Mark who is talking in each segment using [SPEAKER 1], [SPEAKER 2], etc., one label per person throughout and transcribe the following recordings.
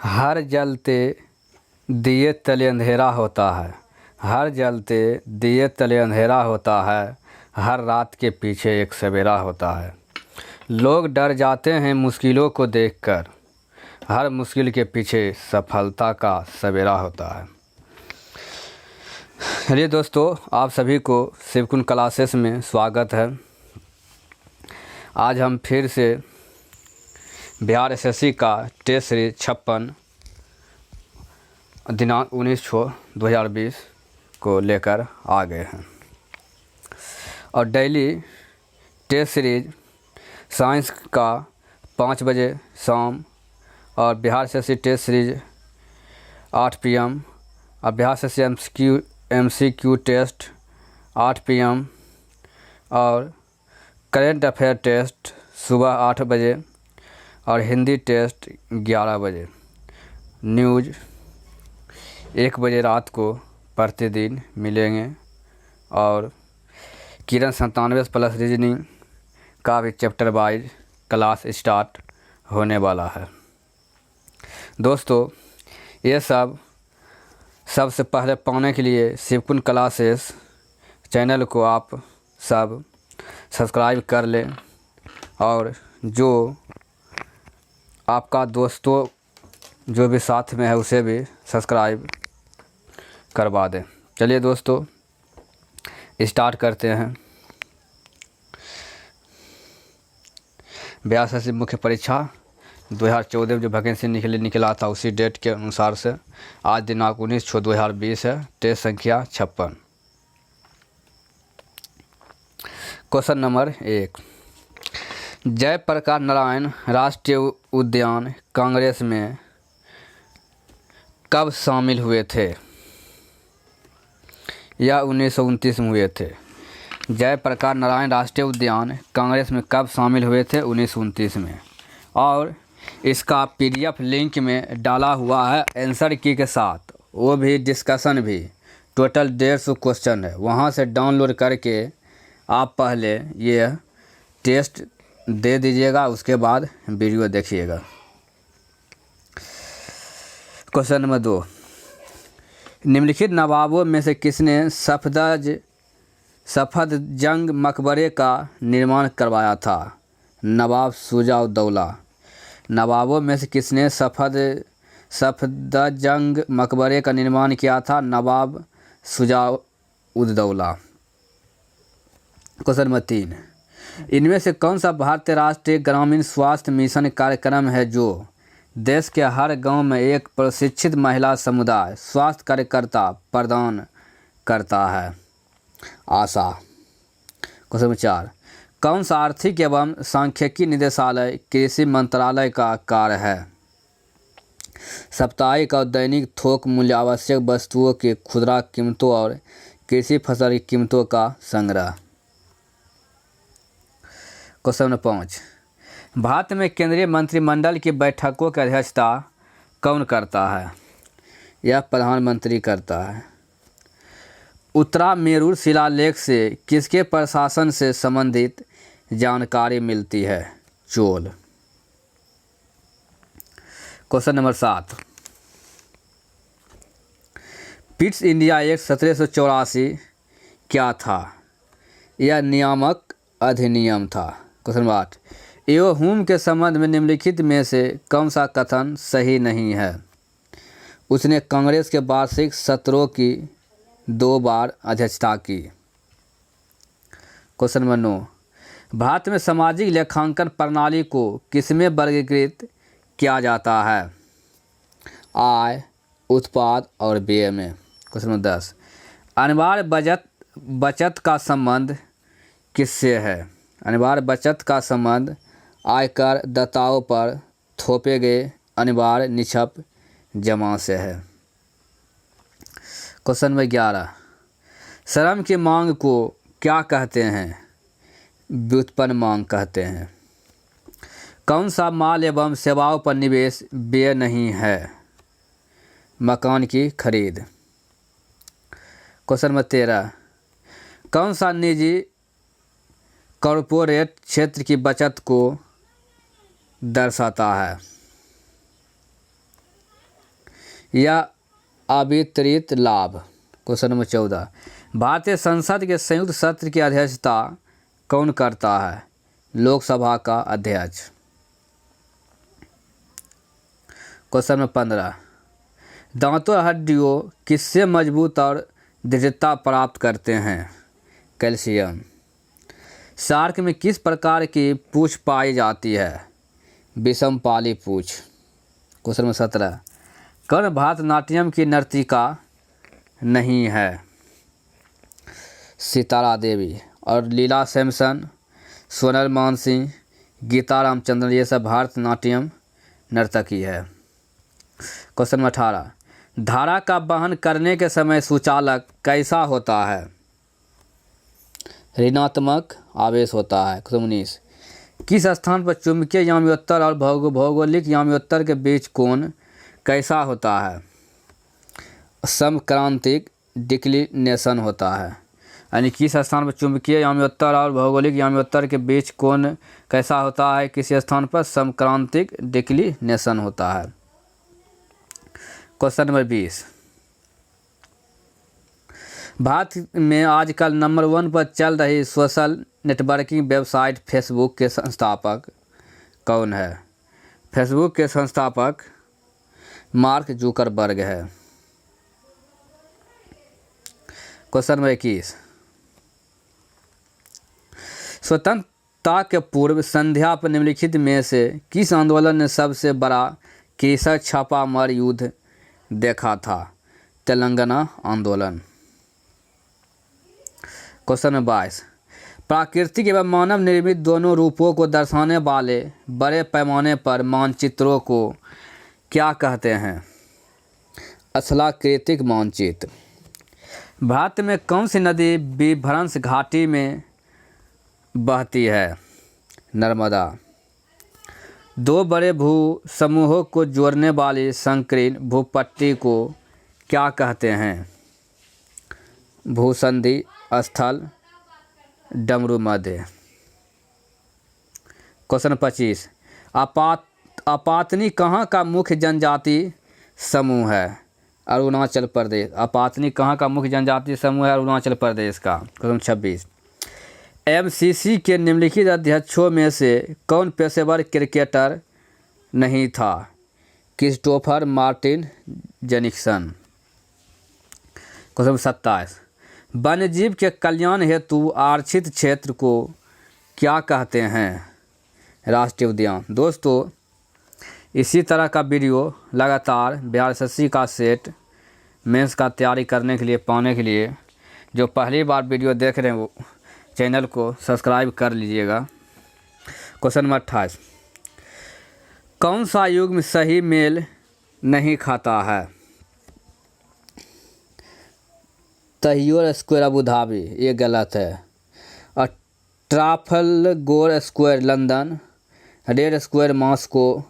[SPEAKER 1] हर जलते दिए तले अंधेरा होता है। हर जलते दिए तले अंधेरा होता है। हर रात के पीछे एक सवेरा होता है। लोग डर जाते हैं मुश्किलों को देखकर। हर मुश्किल के पीछे सफलता का सवेरा होता है। चलिए दोस्तों, आप सभी को शिवकुंज क्लासेस में स्वागत है। आज हम फिर से बिहार एसएससी का टेस्ट सीरीज 56 दिनांक 19/6/2020 को लेकर आ गए हैं और डेली टेस्ट सीरीज साइंस का 5 बजे शाम और Bihar SSC test series 8 PM और Bihar SSC MCQ test 8 PM और करेंट अफेयर टेस्ट सुबह 8 बजे और हिंदी टेस्ट 11 बजे, न्यूज़ 1 बजे रात को प्रतिदिन मिलेंगे और किरण 97 प्लस रीजनिंग का भी चैप्टर वाइज क्लास स्टार्ट होने वाला है। दोस्तों, ये सबसे पहले पाने के लिए शिवकुंज क्लासेस चैनल को आप सब सब्सक्राइब कर लें और जो आपका दोस्तों जो भी साथ में है उसे भी सब्सक्राइब करवा दें। चलिए दोस्तों, स्टार्ट करते हैं। बिहार एसएससी मुख्य परीक्षा 2014 जो वैकेंसी निकला था उसी डेट के अनुसार से आज दिनांक 19/6/2020 है। टेस्ट संख्या 56। क्वेश्चन नंबर 1, जयप्रकाश नारायण राष्ट्रीय उद्यान कांग्रेस में कब शामिल हुए थे? या 1929 में हुए थे। जयप्रकाश नारायण राष्ट्रीय उद्यान कांग्रेस में कब शामिल हुए थे? 1929 में। और इसका PDF लिंक में डाला हुआ है आंसर की के साथ, वो भी डिस्कशन भी। टोटल 150 क्वेश्चन है, वहाँ से डाउनलोड करके आप पहले ये टेस्ट दे दीजिएगा, उसके बाद वीडियो देखिएगा। क्वेश्चन नंबर 2, निम्नलिखित नवाबों में से किसने सफदरजंग मकबरे का निर्माण करवाया था? नवाब शुजा-उद-दौला। नवाबों में से किसने सफदरजंग मकबरे का निर्माण किया था? नवाब शुजा-उद-दौला। क्वेश्चन नंबर 3, इनमें से कौन सा भारतीय राष्ट्रीय ग्रामीण स्वास्थ्य मिशन कार्यक्रम है जो देश के हर गांव में एक प्रशिक्षित महिला समुदाय स्वास्थ्य कार्यकर्ता प्रदान करता है? आशा। क्वेश्चन नंबर 4, कौन सा आर्थिक एवं सांख्यिकी निदेशालय कृषि मंत्रालय का कार्य है? साप्ताहिक और दैनिक थोक मूल्य आवश्यक वस्तुओं की खुदरा कीमतों और कृषि फसल की कीमतों का संग्रह। क्वेश्चन नंबर 5, भारत में केंद्रीय मंत्रिमंडल की बैठकों की अध्यक्षता कौन करता है? यह प्रधानमंत्री करता है। उत्तरा मेरूर शिलालेख से किसके प्रशासन से संबंधित जानकारी मिलती है? Chola. Question number 7, Pitt's India act 1784 क्या था? यह नियामक अधिनियम था। क्वेश्चन नंबर 8, एओहुम के संबंध में निम्नलिखित में से कौन सा कथन सही नहीं है? उसने कांग्रेस के वार्षिक सत्रों की 2 बार अध्यक्षता की। क्वेश्चन नंबर 9, भारत में सामाजिक लेखांकन प्रणाली को किसमें वर्गीकृत किया जाता है? आय, उत्पाद और व्यय में। क्वेश्चन नंबर 10, अनिवार्य बचत का संबंध किससे है? अनिवार्य बचत का संबंध आयकर दाताओं पर थोपे गए अनिवार्य निक्षेप जमा से है। क्वेश्चन नंबर 11, श्रम की मांग को क्या कहते हैं? व्युत्पन्न मांग कहते हैं। कौन सा माल एवं सेवाओं पर निवेश व्यय नहीं है? मकान की खरीद। क्वेश्चन नंबर 13, कौन सा निजी कॉरपोरेट क्षेत्र की बचत को दर्शाता है? या अवितरित लाभ। क्वेश्चन नंबर 14, भारतीय संसद के संयुक्त सत्र की अध्यक्षता कौन करता है? लोकसभा का अध्यक्ष। क्वेश्चन नंबर 15, दांतों और हड्डियों किससे मजबूत और दृढ़ता प्राप्त करते हैं? कैल्शियम। शार्क में किस प्रकार की पूंछ पाई जाती है? विषमपाली पूंछ। क्वेश्चन नंबर 17, कौन भरतनाट्यम की नर्तिका नहीं है? सितारा देवी। और लीला सैमसन, सोनल मानसिंह, गीता रामचंद्रन, ये सब भरतनाट्यम नर्तकी है। क्वेश्चन नंबर 18, धारा का वहन करने के समय सुचालक कैसा होता है? ऋणात्मक आवेश होता है। क्वेश्चन 19, किस स्थान पर चुंबकीय याम्योत्तर और भौगोलिक याम्योत्तर के बीच कोण कैसा होता है? समक्रांतिक डिक्लिनेशन होता है। यानी किस स्थान पर चुंबकीय याम्योत्तर और भौगोलिक याम्योत्तर के बीच कोण कैसा होता है? किसी स्थान पर समक्रांतिक डिक्लिनेशन होता है। क्वेश्चन नंबर 20, भारत में आजकल नंबर 1 पर चल रही सोशल नेटवर्किंग वेबसाइट फेसबुक के संस्थापक कौन है? फेसबुक के संस्थापक मार्क जुकरबर्ग है। क्वेश्चन नंबर 21, स्वतंत्रता के पूर्व संध्या पर निम्नलिखित में से किस आंदोलन ने सबसे बड़ा कृषक छापामार युद्ध देखा था? तेलंगाना आंदोलन। क्वेश्चन नंबर 22, प्राकृतिक एवं मानव निर्मित दोनों रूपों को दर्शाने वाले बड़े पैमाने पर मानचित्रों को क्या कहते हैं? स्थलाकृतिक मानचित्र। भारत में कौन सी नदी विभ्रंश घाटी में बहती है? नर्मदा। दो बड़े भू समूहों को जोड़ने वाली संकीर्ण भूपट्टी को क्या कहते हैं? भूसंधि स्थल, डमरू मध्य। क्वेश्चन 25, अपातनी कहाँ का मुख्य जनजाति समूह है? अरुणाचल प्रदेश। अपातनी कहाँ का मुख्य जनजाति समूह है? अरुणाचल प्रदेश का। क्वेश्चन 26, एमसीसी के निम्नलिखित अध्यक्षों में से कौन पेशेवर क्रिकेटर नहीं था? Christopher Martin जेनिक्सन। क्वेश्चन 27, वन्यजीव के कल्याण हेतु आरक्षित क्षेत्र को क्या कहते हैं? राष्ट्रीय उद्यान। दोस्तों, इसी तरह का वीडियो लगातार बिहार एसएससी का सेट मेंस का तैयारी करने के लिए पाने के लिए जो पहली बार वीडियो देख रहे हैं वो चैनल को सब्सक्राइब कर लीजिएगा। क्वेश्चन नंबर 28, कौन सा युग्म सही मेल नहीं खाता है? तहियोर स्क्वायर अबू धाबी, ये गलत है। और Trafalgar Square London, Red Square Moscow,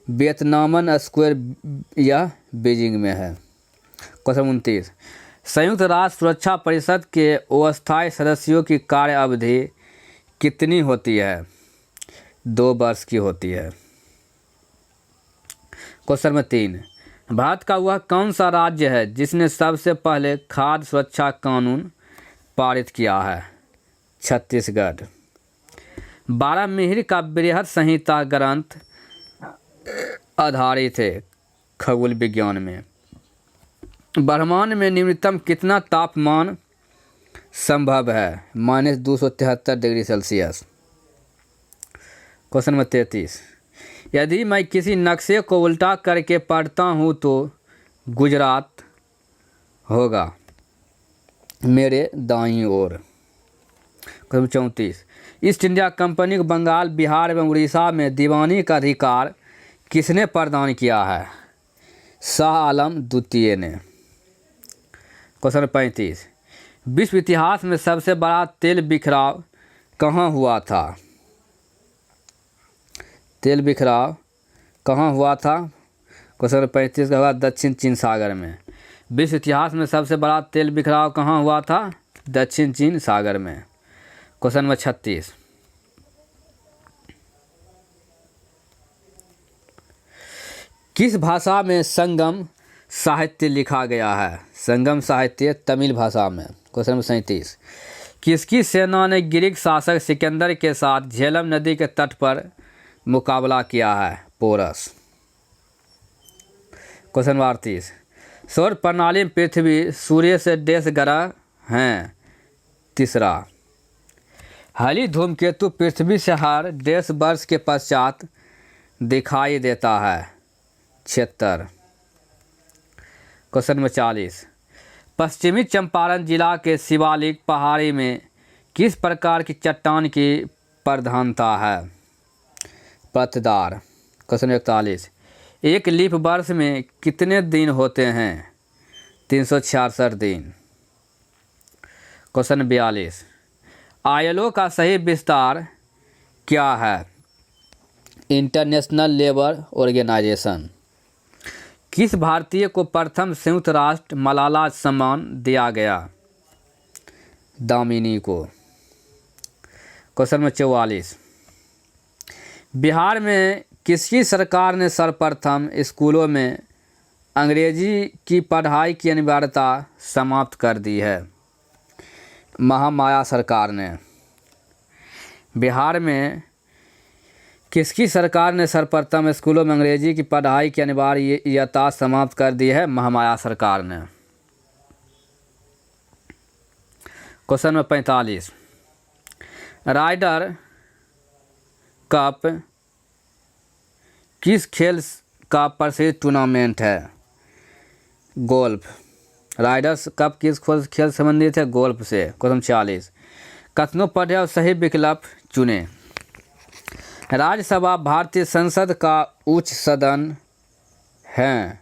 [SPEAKER 1] Tiananmen Square यह बीजिंग में है। क्वेश्चन 29, संयुक्त राष्ट्र सुरक्षा परिषद के अस्थायी सदस्यों की कार्य अवधि कितनी होती है? 2 वर्ष की होती है। क्वेश्चन नंबर 3, भारत का वह कौन सा राज्य है जिसने सबसे पहले खाद्य सुरक्षा कानून पारित किया है? छत्तीसगढ़। 12 मिहिर का बृहद संहिता ग्रंथ आधारित है खगोल विज्ञान में। ब्रह्मांड में निम्नतम कितना तापमान संभव है? -273 डिग्री सेल्सियस। क्वेश्चन नंबर 33, यदि मैं किसी नक्शे को उल्टा करके पढ़ता हूँ तो गुजरात होगा मेरे दाईं ओर। क्वेश्चन 34, ईस्ट इंडिया कंपनी को बंगाल, बिहार एवं उड़ीसा में दीवानी का अधिकार किसने प्रदान किया है? शाह आलम द्वितीय ने। क्वेश्चन 35, विश्व इतिहास में सबसे बड़ा तेल बिखराव कहाँ हुआ था? तेल बिखराव कहाँ हुआ था? क्वेश्चन 35 का हुआ दक्षिण चीन सागर में। विश्व इतिहास में सबसे बड़ा तेल बिखराव कहाँ हुआ था? दक्षिण चीन सागर में। क्वेश्चन नंबर 36, किस भाषा में संगम साहित्य लिखा गया है? संगम साहित्य तमिल भाषा में। क्वेश्चन नंबर 37, किसकी सेना ने ग्रीक शासक सिकंदर के साथ झेलम नदी के तट पर मुकाबला किया है? पोरस। क्वेश्चन नंबर 38, सौर प्रणाली में पृथ्वी सूर्य से डेस ग्रह हैं? तीसरा। हली धूमकेतु पृथ्वी से हर डेस वर्ष के पश्चात दिखाई देता है? 76। क्वेश्चन नंबर 40, पश्चिमी चंपारण जिला के शिवालिक पहाड़ी में किस प्रकार की चट्टान की प्रधानता है? पत्थरदार। क्वेश्चन 41, एक लीप वर्ष में कितने दिन होते हैं? 366 दिन। क्वेश्चन 42, ILO का सही विस्तार क्या है? International Labour Organisation. किस भारतीय को प्रथम संयुक्त राष्ट्र मलाला सम्मान दिया गया? दामिनी को। क्वेश्चन नंबर 44, बिहार में किसकी सरकार ने सर्वप्रथम स्कूलों में अंग्रेजी की पढ़ाई की अनिवार्यता समाप्त कर दी है? महामाया सरकार ने। बिहार में किसकी सरकार ने सर्वप्रथम स्कूलों में अंग्रेजी की पढ़ाई की अनिवार्यता समाप्त कर दी है? महामाया सरकार ने। क्वेश्चन नंबर 45, राइडर कप किस खेल का प्रसिद्ध टूर्नामेंट है? गोल्फ। राइडर्स कप किस खेल संबंधित है? गोल्फ से। क्वेश्चन 46, कथनों पढ़े और सही विकल्प चुने। राज्यसभा भारतीय संसद का उच्च सदन है?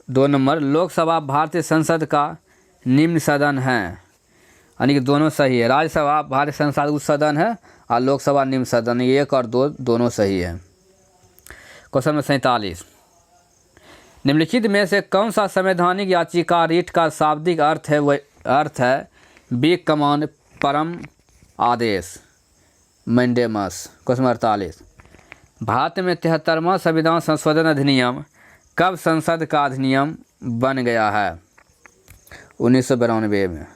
[SPEAKER 1] 2 नंबर, लोकसभा भारतीय संसद का निम्न सदन है, यानी कि दोनों सही है। राज्यसभा भारतीय संसद उच्च सदन है और लोकसभा निम्न सदन, 1 और 2 दोनों सही है। क्वेश्चन नंबर 47, निम्नलिखित में से कौन सा संवैधानिक याचिका रीट का शाब्दिक अर्थ है बिग कमांड परम आदेश? मैंडेमस। क्वेश्चन नंबर 48, भारत में 73वां संविधान संशोधन अधिनियम कब संसद का अधिनियम बन गया है? 1992 में।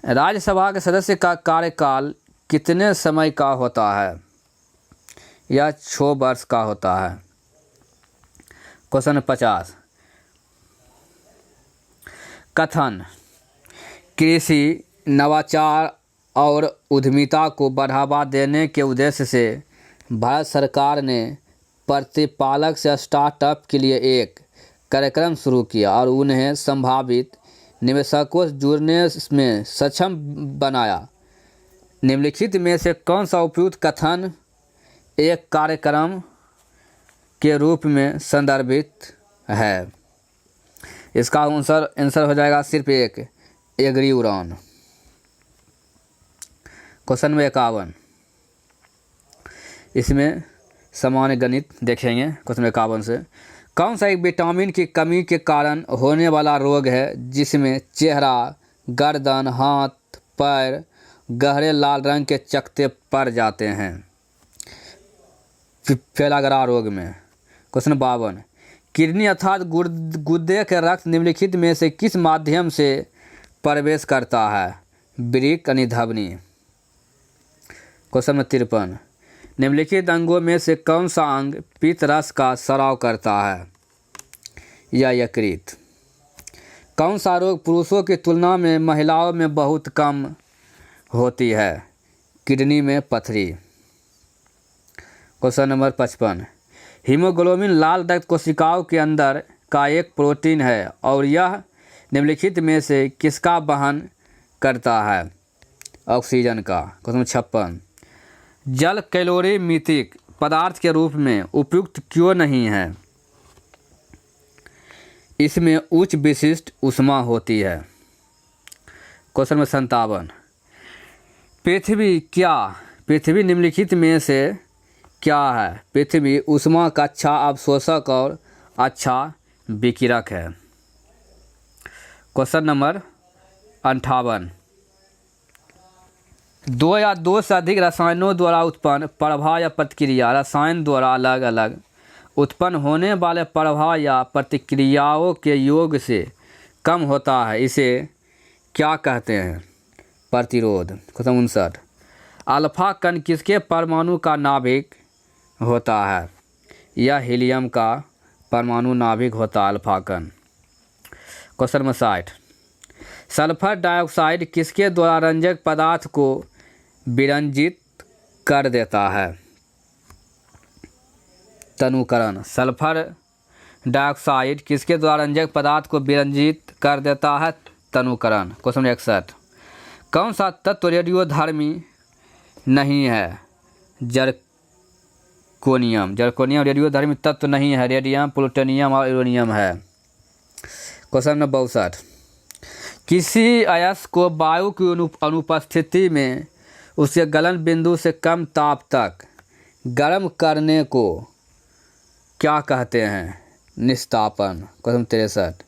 [SPEAKER 1] राज्यसभा के सदस्य का कार्यकाल कितने समय का होता है? यह 6 वर्ष का होता है। क्वेश्चन 50, कथन कृषि नवाचार और उद्यमिता को बढ़ावा देने के उद्देश्य से भारत सरकार ने प्रतिपालक से स्टार्टअप के लिए एक कार्यक्रम शुरू किया और उन्हें संभावित निवेशकों से जुड़ने में सक्षम बनाया। निम्नलिखित में से कौन सा उपयुक्त कथन एक कार्यक्रम के रूप में संदर्भित है? इसका आंसर हो जाएगा सिर्फ एक, एग्री उड़ान। क्वेश्चन नंबर 51, इसमें सामान्य गणित देखेंगे। क्वेश्चन 51 से, कौन सा एक विटामिन की कमी के कारण होने वाला रोग है जिसमें चेहरा, गर्दन, हाथ, पैर गहरे लाल रंग के चकत्ते पड़ जाते हैं? पेलाग्रा रोग में। क्वेश्चन 52, किडनी अर्थात गुर्दे के रक्त निम्नलिखित में से किस माध्यम से प्रवेश करता है? वृक्क यानी धमनी। क्वेश्चन नंबर 53, निम्नलिखित अंगों में से कौन सा अंग पित्त रस का स्राव करता है? या यकृत। कौन सा रोग पुरुषों की तुलना में महिलाओं में बहुत कम होती है? किडनी में पथरी। क्वेश्चन नंबर 55, हीमोग्लोबिन लाल रक्त कोशिकाओं के अंदर का एक प्रोटीन है और यह निम्नलिखित में से किसका वहन करता है? ऑक्सीजन का। क्वेश्चन 56, जल कैलोरीमीट्रिक पदार्थ के रूप में उपयुक्त क्यों नहीं है? इसमें उच्च विशिष्ट ऊष्मा होती है। क्वेश्चन नंबर 57, पृथ्वी निम्नलिखित में से क्या है? पृथ्वी ऊष्मा का अच्छा अवशोषक और अच्छा विकिरक है। क्वेश्चन नंबर 58, 2 या 2 से अधिक रसायनों द्वारा उत्पन्न प्रभाव या प्रतिक्रिया रसायन द्वारा अलग अलग उत्पन्न होने वाले प्रभाव या प्रतिक्रियाओं के योग से कम होता है, इसे क्या कहते हैं? प्रतिरोध। क्वेश्चन 59, अल्फा कण किसके परमाणु का नाभिक होता है? यह हीलियम का परमाणु नाभिक होता है अल्फा कण। क्वेश्चन 60, सल्फर डाइऑक्साइड किसके द्वारा रंजक पदार्थ को विरंजित कर देता है? तनुकरण। सल्फर डाइऑक्साइड किसके द्वारा रंजक पदार्थ को विरंजित कर देता है? तनुकरण। क्वेश्चन 61, कौन सा तत्व रेडियोधर्मी नहीं है? जर्कोनियम। जर्कोनियम रेडियोधर्मी तत्व नहीं है, रेडियम, प्लूटोनियम और यूरेनियम है। क्वेश्चन नंबर 62, किसी अयस्क को वायु की अनुपस्थिति में उसके गलन बिंदु से कम ताप तक गर्म करने को क्या कहते हैं? निस्तापन। क्वेश्चन 63,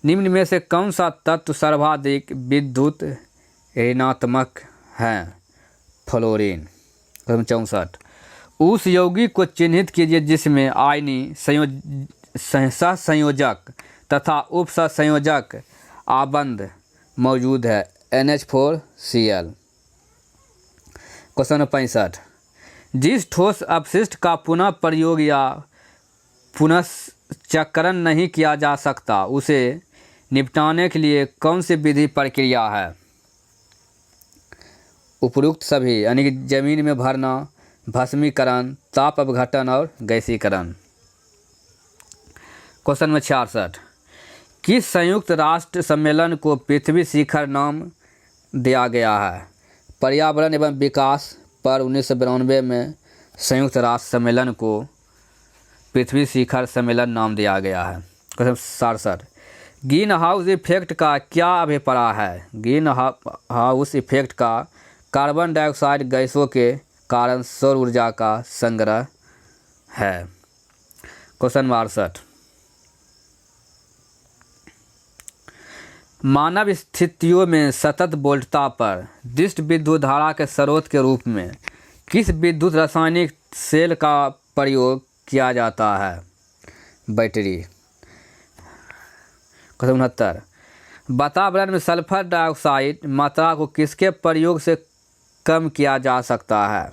[SPEAKER 1] निम्न में से कौन सा तत्व सर्वाधिक विद्युत ऋणात्मक है? फ्लोरीन। क्वेश्चन 64, उस यौगिक को चिन्हित कीजिए जिसमें आयनी सहसंयोजक तथा उपसंयोजक आबंध मौजूद है। NH4Cl। क्वेश्चन 65, जिस ठोस अपशिष्ट का पुनः प्रयोग या पुनश्चक्रण नहीं किया जा सकता उसे निपटाने के लिए कौन सी विधि प्रक्रिया है? उपरोक्त सभी, यानी कि जमीन में भरना, भस्मीकरण, ताप अपघटन और गैसीकरण। क्वेश्चन में 66, किस संयुक्त राष्ट्र सम्मेलन को पृथ्वी शिखर नाम दिया गया है? पर्यावरण एवं विकास पर 1992 में संयुक्त राष्ट्र सम्मेलन को पृथ्वी शिखर सम्मेलन नाम दिया गया है। क्वेश्चन 67, ग्रीन हाउस इफेक्ट का क्या अभिप्राय है? ग्रीन हाउस इफेक्ट का कार्बन डाइऑक्साइड गैसों के कारण सौर ऊर्जा का संग्रह है। क्वेश्चन 68, मानव स्थितियों में सतत वोल्टता पर दृष्ट विद्युत धारा के स्रोत के रूप में किस विद्युत रासायनिक सेल का प्रयोग किया जाता है? बैटरी। क्वेश्चन 69, वातावरण में सल्फर डाइऑक्साइड मात्रा को किसके प्रयोग से कम किया जा सकता है?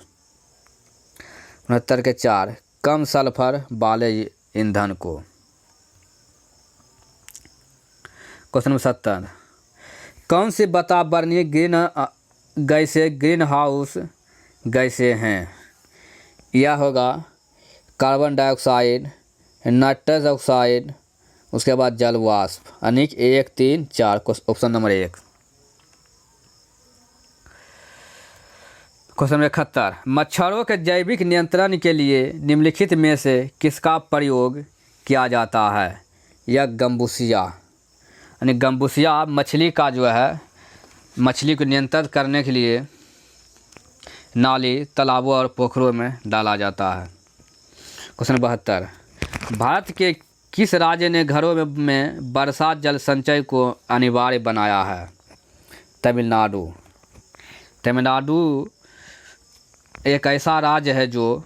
[SPEAKER 1] 69 कम सल्फर वाले ईंधन को। क्वेश्चन 70, कौन सी वातावरणीय ग्रीन हाउस गैसें हैं? यह होगा कार्बन डाइऑक्साइड, नाइट्रस ऑक्साइड, उसके बाद जल वाष्प, यानी 1, 3, 4। Option number 1। क्वेश्चन 71, मच्छरों के जैविक नियंत्रण के लिए निम्नलिखित में से किसका प्रयोग किया जाता है? यह गम्बुसिया, यानी गम्बुसिया मछली का जो है, मछली को नियंत्रित करने के लिए नाली, तालाबों और पोखरों में डाला जाता है। क्वेश्चन 72, भारत के किस राज्य ने घरों में बरसात जल संचय को अनिवार्य बनाया है? तमिलनाडु। तमिलनाडु एक ऐसा राज्य है जो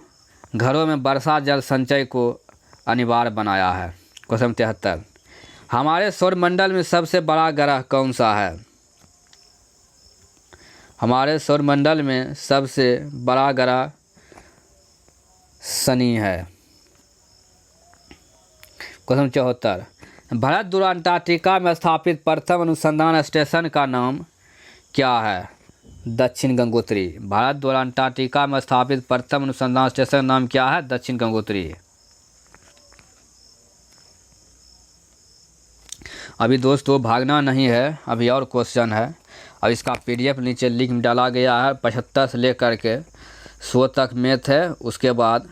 [SPEAKER 1] घरों में बरसात जल संचय को अनिवार्य बनाया है। क्वेश्चन 73, हमारे सौरमंडल में सबसे बड़ा ग्रह कौन सा है? हमारे सौरमंडल में सबसे बड़ा ग्रह शनि है। क्वेश्चन 74, भारत द्वारा अंटार्कटिका में स्थापित प्रथम अनुसंधान स्टेशन का नाम क्या है? दक्षिण गंगोत्री। भारत द्वारा अंटार्कटिका में स्थापित प्रथम अनुसंधान स्टेशन का नाम क्या है? दक्षिण गंगोत्री। अभी दोस्तों भागना नहीं है, अभी और क्वेश्चन है। अब इसका PDF नीचे लिंक में डाला गया है। 75 से लेकर के 100 तक मैथ है, उसके बाद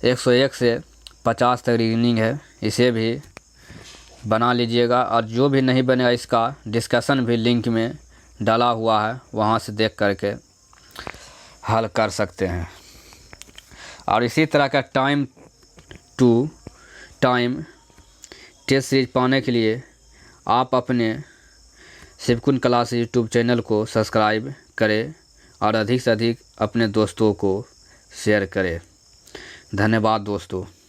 [SPEAKER 1] 101 से 50 तक रीजनिंग है। इसे भी बना लीजिएगा, और जो भी नहीं बनेगा इसका डिस्कशन भी लिंक में डाला हुआ है, वहाँ से देख करके हल कर सकते हैं। और इसी तरह का time to time test series पाने के लिए आप अपने शिवकुंज क्लास यूट्यूब चैनल को सब्सक्राइब करें और अधिक से अधिक अपने दोस्तों को शेयर करें। धन्यवाद दोस्तों।